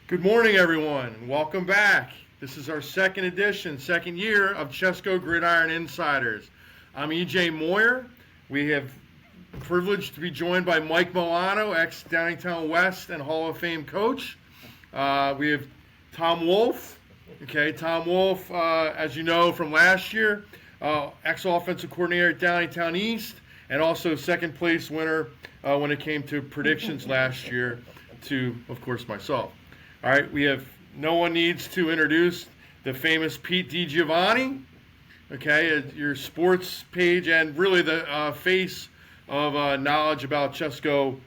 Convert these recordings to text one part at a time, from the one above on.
Good morning, everyone, and welcome back. This is our second year of Chesco Gridiron Insiders. I'm EJ Moyer. We have the privilege to be joined by Mike Milano, ex-Downingtown West and Hall of Fame coach. We have Tom Wolf. Okay, Tom Wolf, as you know from last year, ex-offensive coordinator at Downingtown East, and also second place winner when it came to predictions last year to, of course, myself. All right, no one needs to introduce the famous Pete DiGiovanni, okay, your sports page and really the face of knowledge about Chesco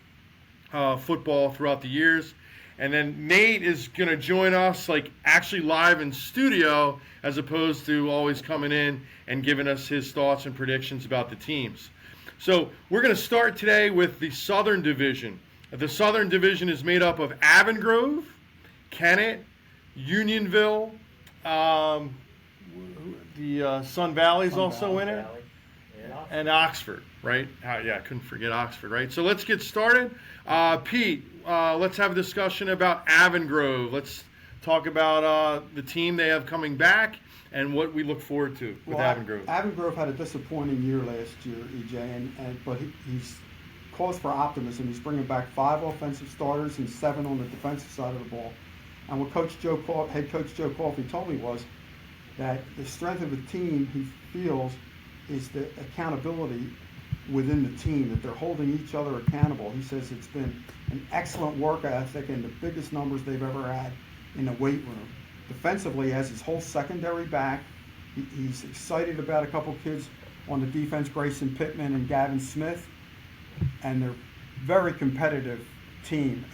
football throughout the years. And then Nate is going to join us actually live in studio as opposed to always coming in and giving us his thoughts and predictions about the teams. So we're going to start today with the Southern Division. The Southern Division is made up of Avongrove, Kennett, Unionville, the Sun Valley's also in it, and Oxford, right? Yeah, I couldn't forget Oxford, right? So let's get started. Pete, let's have a discussion about Avongrove. Let's talk about the team they have coming back and what we look forward to with Avongrove. Avongrove had a disappointing year last year, EJ, but he's cause for optimism. He's bringing back 5 offensive starters and 7 on the defensive side of the ball. And what head coach Joe Coffey told me was that the strength of the team, he feels, is the accountability within the team, that they're holding each other accountable. He says it's been an excellent work ethic and the biggest numbers they've ever had in the weight room. Defensively, he has his whole secondary back. He's excited about a couple kids on the defense, Grayson Pittman and Gavin Smith, and they're very competitive team.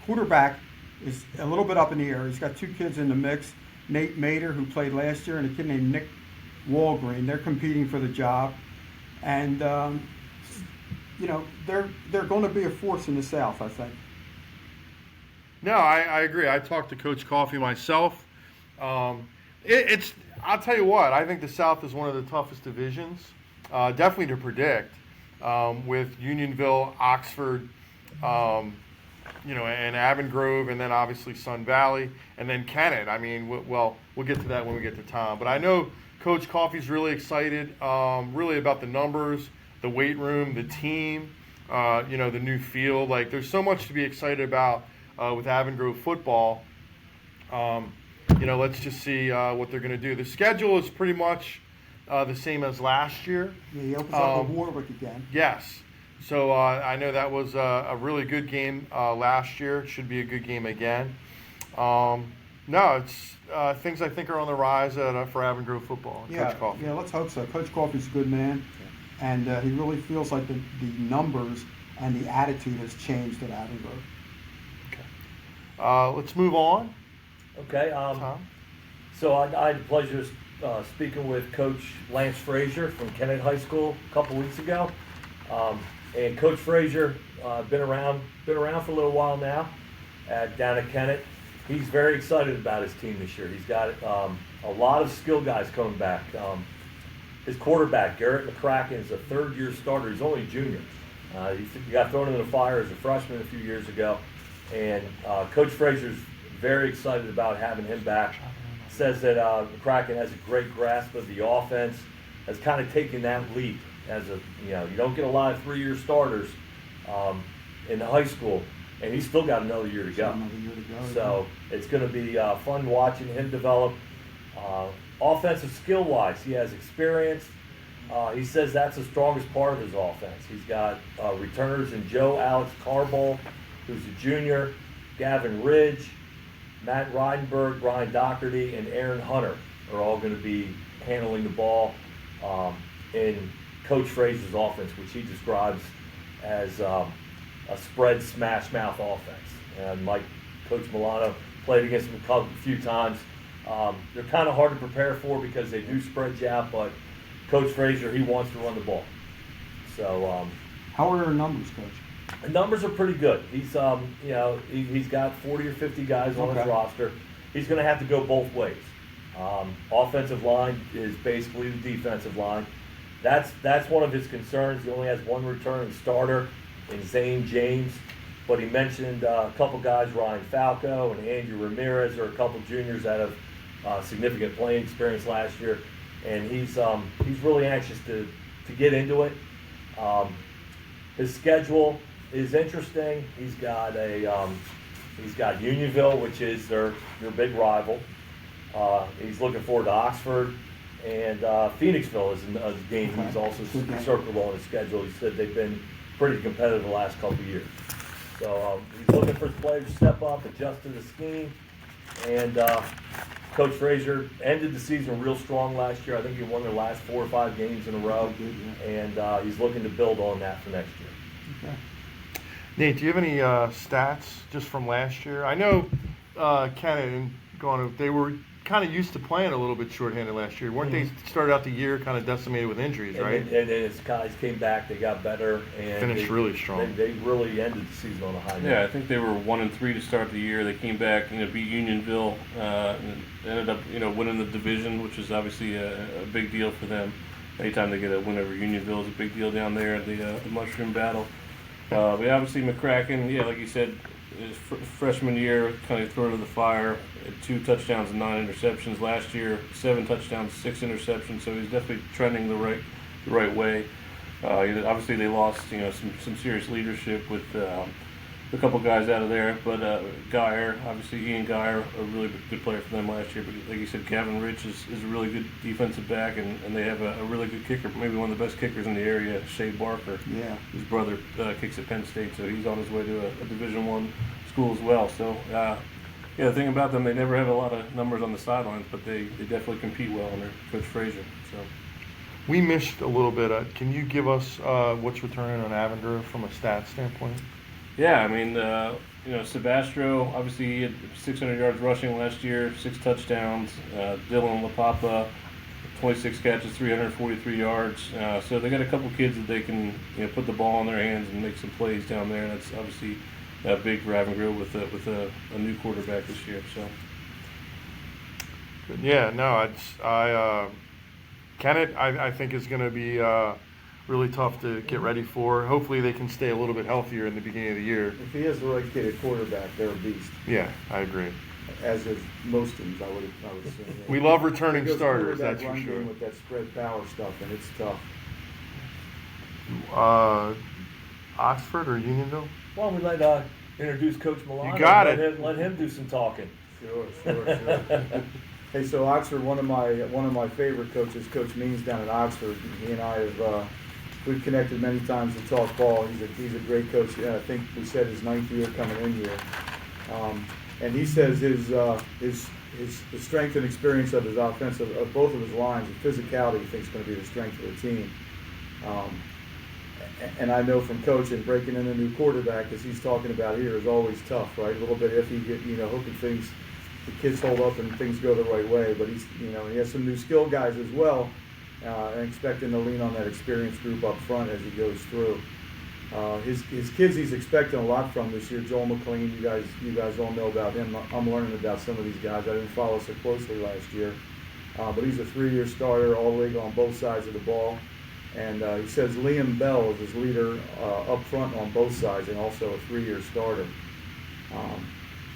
Quarterback is a little bit up in the air. He's got 2 kids in the mix, Nate Mater, who played last year, and a kid named Nick Walgreen. They're competing for the job. And, they're going to be a force in the South, I think. No, I agree. I talked to Coach Coffey myself. I'll tell you what, I think the South is one of the toughest divisions, definitely to predict, with Unionville, Oxford, and Avongrove, and then obviously Sun Valley, and then Kennett. I mean, we'll get to that when we get to Tom. But I know Coach Coffey's really excited, really about the numbers, the weight room, the team, the new field. There's so much to be excited about with Avongrove football. Let's just see what they're going to do. The schedule is pretty much the same as last year. Yeah, he opens up with Warwick again. Yes. So I know that was a really good game last year. It should be a good game again. It's things I think are on the rise for Avongrove football. Yeah, Coach Coffey. Yeah, let's hope so. Coach Coffey's a good man, and he really feels like the numbers and the attitude has changed at Avongrove. Okay. Let's move on. Okay. Tom? So I had the pleasure of speaking with Coach Lance Frazier from Kennett High School a couple weeks ago. And Coach Frazier, been around for a little while now down at Kennett. He's very excited about his team this year. He's got a lot of skill guys coming back. His quarterback, Garrett McCracken, is a third-year starter. He's only a junior. He got thrown in the fire as a freshman a few years ago. And Coach Frazier's very excited about having him back. Says that McCracken has a great grasp of the offense, has kind of taken that leap. You don't get a lot of 3-year starters in the high school, and he's still got another year to go. So it's going to be fun watching him develop. Offensive skill-wise, he has experience. He says that's the strongest part of his offense. He's got returners in Alex Carboll, who's a junior, Gavin Ridge, Matt Reidenberg, Brian Doherty, and Aaron Hunter are all going to be handling the ball in Coach Frazier's offense, which he describes as a spread smash mouth offense. And Coach Milano played against him a few times. They're kind of hard to prepare for because they do spread you out, but Coach Frazier, he wants to run the ball. So, how are their numbers, Coach? The numbers are pretty good. He's he's got 40 or 50 guys on his roster. He's going to have to go both ways. Offensive line is basically the defensive line. That's one of his concerns. He only has one returning starter in Zane James. but he mentioned a couple guys, Ryan Falco and Andrew Ramirez, are a couple juniors that have significant playing experience last year, and he's really anxious to get into it. His schedule is interesting. He's got Unionville, which is their big rival. He's looking forward to Oxford, and Phoenixville is a game he's also circled on his schedule. He said they've been pretty competitive the last couple of years. So he's looking for the players to step up, adjust to the scheme, and Coach Frazier ended the season real strong last year. I think he won their last 4 or 5 games in a row, and he's looking to build on that for next year. Okay. Nate, do you have any stats just from last year? I know Kenneth and they were kind of used to playing a little bit shorthanded last year. Weren't they started out the year kind of decimated with injuries, right? And his guys came back, they got better, and finished really strong. They really ended the season on a high note. Yeah, I think they were 1-3 to start the year. They came back, beat Unionville, and ended up, winning the division, which is obviously a big deal for them. Anytime they get a win over Unionville is a big deal down there at the Mushroom Battle. But obviously McCracken, like you said, his freshman year kind of thrown to the fire. 2 touchdowns and 9 interceptions last year. 7 touchdowns, 6 interceptions. So he's definitely trending the right way. Obviously they lost some serious leadership with a couple guys out of there, but Geyer, obviously Ian Geyer, a really good player for them last year. But like you said, Gavin Rich is a really good defensive back, and they have a really good kicker, maybe one of the best kickers in the area, Shea Barker. Yeah. His brother kicks at Penn State, so he's on his way to a Division I school as well. So the thing about them, they never have a lot of numbers on the sidelines, but they definitely compete well under Coach Frazier. So. We missed a little bit. Can you give us what's returning on Avondale from a stat standpoint? Yeah, I mean, Sebastro, obviously he had 600 yards rushing last year, 6 touchdowns. Dylan LaPapa, 26 catches, 343 yards. So they got a couple kids that they can put the ball in their hands and make some plays down there. And that's obviously big for Avondale with a new quarterback this year. So. Yeah, no, Kenneth, I think is going to be really tough to get ready for. Hopefully they can stay a little bit healthier in the beginning of the year. If he has the right kid at quarterback, they're a beast. Yeah, I agree. As is most teams, I would say. Yeah. We love returning Because starters, quarterback that's for run sure. game with that spread power stuff, and it's tough. Oxford or Unionville? Why don't we let introduce Coach Milano? You got and it. Let him do some talking. Sure. Hey, so Oxford, one of my favorite coaches, Coach Means down at Oxford. He and I have we've connected many times to talk ball. He's a great coach. I think we said his 9th year coming in here, and he says his strength and experience of his offensive of both of his lines, the physicality, he thinks is going to be the strength of the team. And I know from coaching, breaking in a new quarterback, as he's talking about here, is always tough, right? A little bit iffy, hoping the kids hold up and things go the right way. But he has some new skill guys as well, and expecting to lean on that experienced group up front as he goes through. His kids he's expecting a lot from this year. Joel McLean, you guys all know about him. I'm learning about some of these guys. I didn't follow so closely last year, but he's a 3-year starter, all league on both sides of the ball. And he says Liam Bell is his leader up front on both sides, and also a 3-year starter.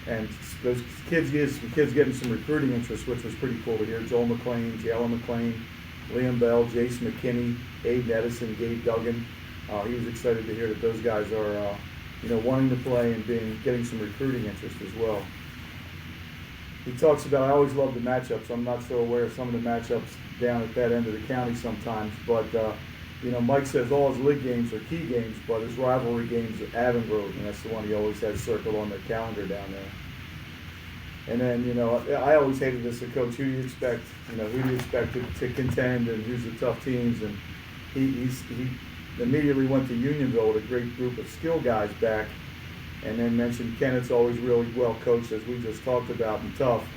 And those kids getting some recruiting interest, which was pretty cool to hear. Joel McLean, Jalen McLean, Liam Bell, Jace McKinney, Aiden Edison, Gabe Duggan. He was excited to hear that those guys are, wanting to play and getting some recruiting interest as well. He talks about, I always love the matchups. I'm not so aware of some of the matchups down at that end of the county sometimes, but Mike says all his league games are key games, but his rivalry games are Avondale, and that's the one he always has circled on the calendar down there. And then, I always hated this as a coach. Who do you expect? Who do you expect to contend, and who's the tough teams? And he immediately went to Unionville with a great group of skill guys back, and then mentioned Kenneth's always really well coached, as we just talked about, and tough.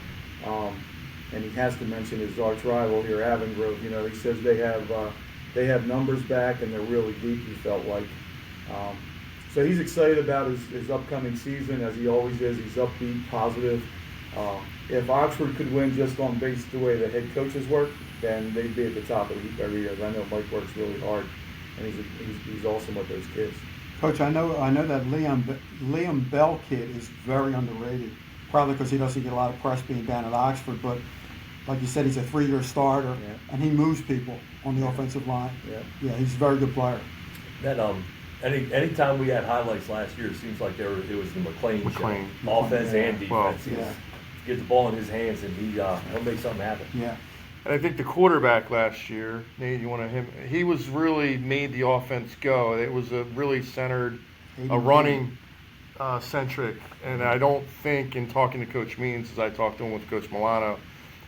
And he has to mention his arch rival here, Avondale. He says they have numbers back, and they're really deep, he felt like. So he's excited about his upcoming season, as he always is. He's upbeat, positive. If Oxford could win just on base the way the head coaches work, then they'd be at the top of the heap every year. I know Mike works really hard, and he's awesome with those kids. Coach, I know that Liam Bell kid is very underrated, probably because he doesn't get a lot of press being down at Oxford, but like you said, he's a 3-year starter, Yeah. and he moves people on the offensive line. Yeah, he's a very good player. That anytime we had highlights last year, it seems like it was the McLean McLean. show, offense Yeah. and defense. Yeah. Get the ball in his hands and he'll make something happen. Yeah. And I think the quarterback last year, Nate, he was really made the offense go. It was a really centered, a running centric. And I don't think, in talking to Coach Means, as I talked to him with Coach Milano,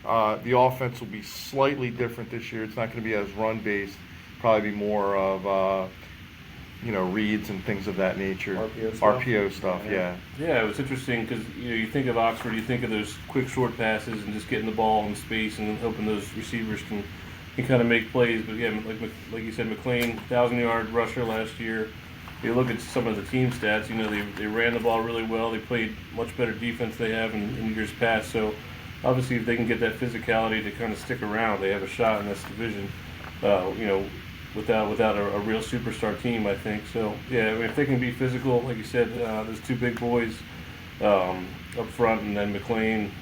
the offense will be slightly different this year. It's not going to be as run based. Probably be more of reads and things of that nature. RPO stuff, yeah. Yeah, it was interesting because you think of Oxford, you think of those quick short passes and just getting the ball in space and hoping those receivers can kind of make plays. But yeah, like you said, McLean, 1,000-yard rusher last year. You look at some of the team stats. They ran the ball really well. They played much better defense they have in years past. So obviously, if they can get that physicality to kind of stick around, they have a shot in this division. Without a real superstar team, I think. So, yeah, I mean, if they can be physical, like you said, there's two big boys up front, and then McLean,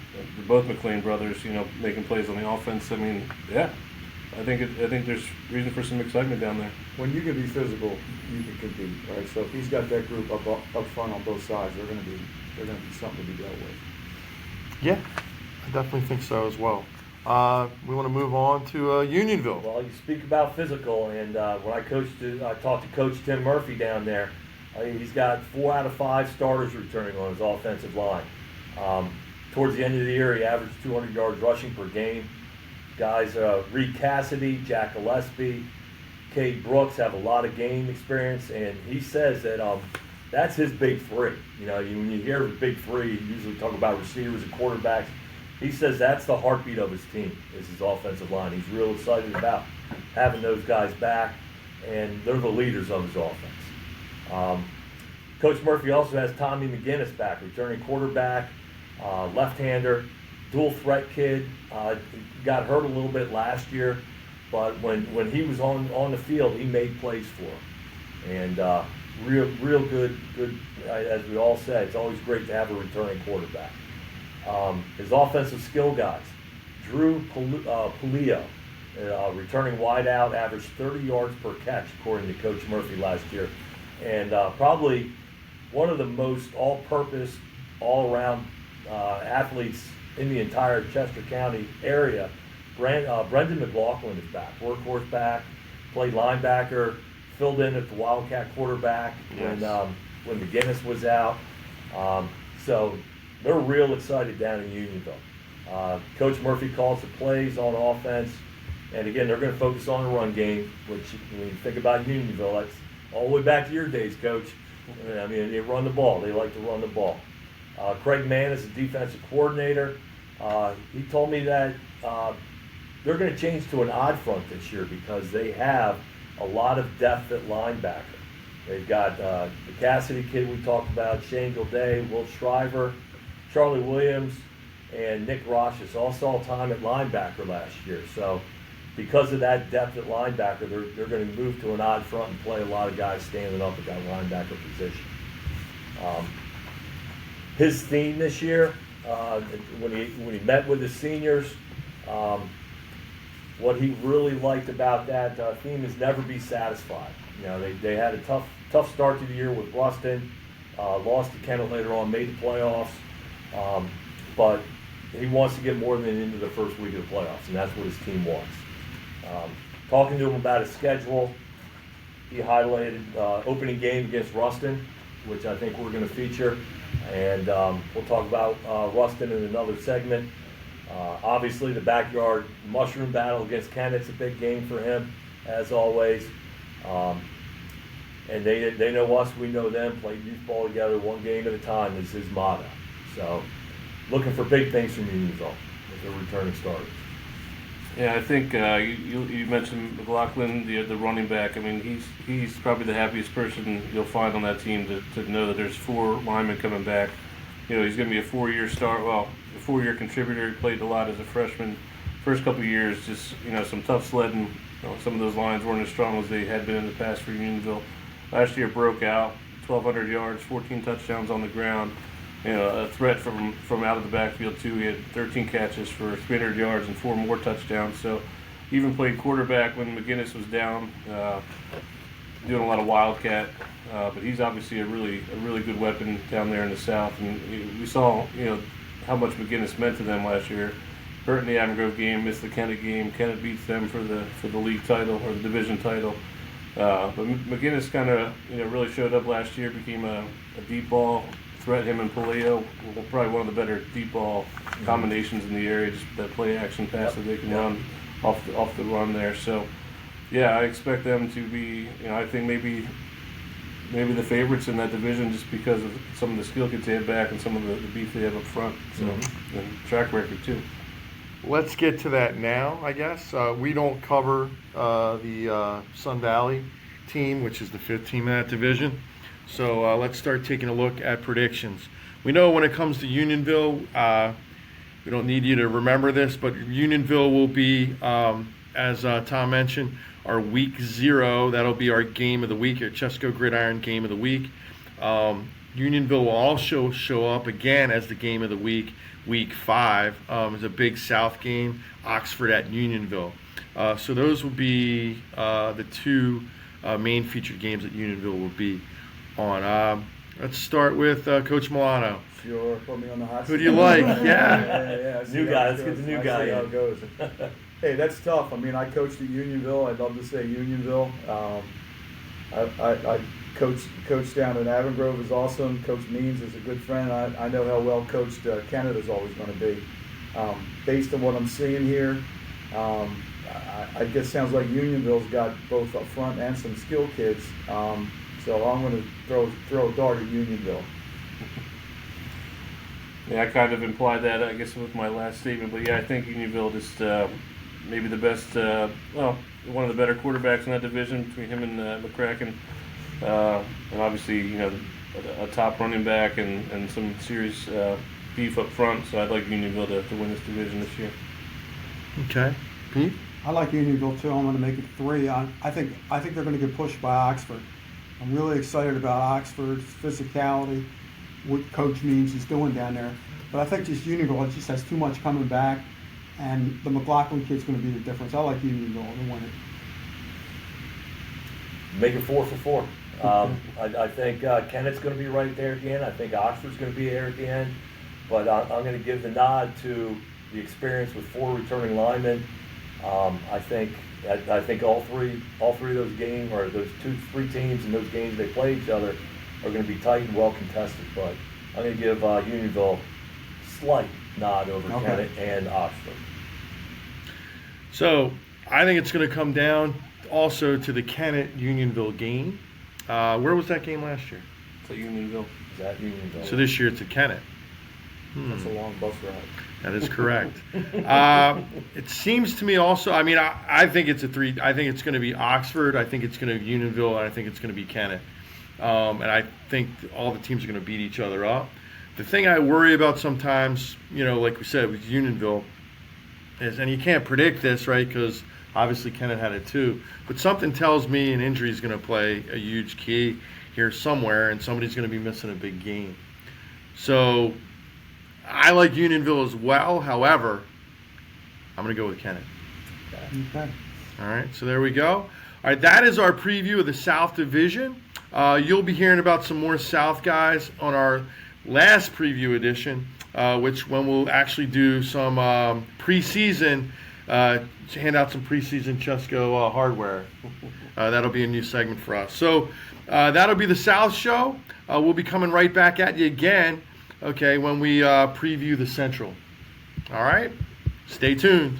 both McLean brothers, making plays on the offense. I mean, yeah, I think there's reason for some excitement down there. When you can be physical, you can compete, right? So if he's got that group up front on both sides, they're going to be something to be dealt with. Yeah, I definitely think so as well. We want to move on to Unionville. Well, you speak about physical, and when I talked to Coach Tim Murphy down there. He's got 4 out of 5 starters returning on his offensive line. Towards the end of the year, he averaged 200 yards rushing per game. Guys, Reed Cassidy, Jack Gillespie, Cade Brooks have a lot of game experience, and he says that that's his big three. When you hear the big three, you usually talk about receivers and quarterbacks. He says that's the heartbeat of his team, is his offensive line. He's real excited about having those guys back, and they're the leaders of his offense. Coach Murphy also has Tommy McGinnis back, returning quarterback, left-hander, dual threat kid. Got hurt a little bit last year, but when he was on the field, he made plays for him. And real good, as we all said, it's always great to have a returning quarterback. His offensive skill guys, Drew Polio, returning wideout, averaged 30 yards per catch, according to Coach Murphy last year. And probably one of the most all-purpose, all-around athletes in the entire Chester County area. Brendan McLaughlin is back, workhorse back, played linebacker, filled in at the Wildcat quarterback when McGinnis was out. So they're real excited down in Unionville. Coach Murphy calls the plays on offense, and again, they're going to focus on the run game, which when you think about Unionville, that's all the way back to your days, Coach. I mean, they run the ball. They like to run the ball. Craig Mann is the defensive coordinator. He told me that they're going to change to an odd front this year because they have a lot of depth at linebacker. They've got the Cassidy kid we talked about, Shane Gilday, Will Shriver, Charlie Williams, and Nick Rochus all saw time at linebacker last year. So because of that depth at linebacker, they're going to move to an odd front and play a lot of guys standing up at that linebacker position. His theme this year, when he met with the seniors, what he really liked about that theme is never be satisfied. They had a tough start to the year with Ruston, lost to Kennett later on, made the playoffs, but he wants to get more than into the first week of the playoffs, and that's what his team wants. Talking to him about his schedule, he highlighted opening game against Ruston, which I think we're going to feature, and we'll talk about Ruston in another segment. Obviously, the backyard mushroom battle against Kennett's a big game for him, as always. And they know us, we know them, played youth ball together, one game at a time is his motto. So, looking for big things from Unionville with their returning starters. Yeah, I think you mentioned McLaughlin, the running back. I mean, he's probably the happiest person you'll find on that team to know that there's 4 linemen coming back. He's going to be a 4-year contributor. He played a lot as a freshman. First couple of years, just some tough sledding. Some of those lines weren't as strong as they had been in the past for Unionville. Last year broke out, 1,200 yards, 14 touchdowns on the ground. You know, a threat from out of the backfield too. He had 13 catches for 300 yards and 4 more touchdowns. So even played quarterback when McGinnis was down, doing a lot of wildcat. But he's obviously a really good weapon down there in the South. And we saw, you know, how much McGinnis meant to them last year. Hurt in the Avon game, missed the Kennett game. Kennett beats them for the league title or the division title. But McGinnis kind of, you know, really showed up last year. Became a deep ball threat. Him and Paleo were probably one of the better deep ball combinations in the area. Just that play action pass that they can run off the run there. So yeah, I expect them to be. You know, I think maybe the favorites in that division just because of some of the skill kids they have back and some of the beef they have up front. So and track record too. Let's get to that now, I guess. We don't cover the Sun Valley team, which is the 5th team in that division. So let's start taking a look at predictions. We know when it comes to Unionville, we don't need you to remember this, but Unionville will be, as Tom mentioned, our week 0. That'll be our game of the week, our Chesco Gridiron game of the week. Unionville will also show up again as the game of the week, week 5. It's a big South game, Oxford at Unionville. So those will be the 2 main featured games that Unionville will be on. Let's start with Coach Milano. Sure, put me on the hot seat. Who do you like? Yeah. I see New how guy, it let's get goes. the new I guy see how in. it goes. Hey, that's tough. I mean, I coached at Unionville. I'd love to say Unionville. I coached down in Avon Grove is awesome. Coach Means is a good friend. I know how well coached Canada's always going to be. Based on what I'm seeing here, I guess sounds like Unionville's got both up front and some skill kids. So I'm going to throw a dart at Unionville. Yeah, I kind of implied that, I guess, with my last statement. But yeah, I think Unionville just maybe the best, one of the better quarterbacks in that division between him and McCracken. And obviously, you know, a top running back and some serious beef up front. So I'd like Unionville to win this division this year. Okay. Pete? I like Unionville too. I'm going to make it 3. I think they're going to get pushed by Oxford. I'm really excited about Oxford's physicality, what Coach Means he's doing down there. But I think just Unionville just has too much coming back, and the McLaughlin kid's going to be the difference. I like Unionville to win it. Make it 4 for 4. I think Kennett's going to be right there at the end. I think Oxford's going to be there at the end. But I'm going to give the nod to the experience with 4 returning linemen. I think all three of those games, or those 3 teams in those games they play each other, are going to be tight and well contested. But I'm going to give Unionville slight nod over Kennett and Oxford. So I think it's going to come down also to the Kennett-Unionville game. Where was that game last year? It's at Unionville. Is that Unionville? So this year it's at Kennett. That's a long bus ride. That is correct. It seems to me also, I mean, I think it's a 3. I think it's going to be Oxford. I think it's going to be Unionville. And I think it's going to be Kennett. And I think all the teams are going to beat each other up. The thing I worry about sometimes, you know, like we said with Unionville, is, and you can't predict this, right, because obviously Kennett had it too, but something tells me an injury is going to play a huge key here somewhere, and somebody's going to be missing a big game. So I like Unionville as well. However, I'm going to go with Kennett. Okay. All right, so there we go. All right, that is our preview of the South Division. You'll be hearing about some more South guys on our last preview edition, which when we'll actually do some preseason, hand out some preseason Chesco hardware. That'll be a new segment for us. So that'll be the South show. We'll be coming right back at you again, okay, when we preview the Central. All right, stay tuned.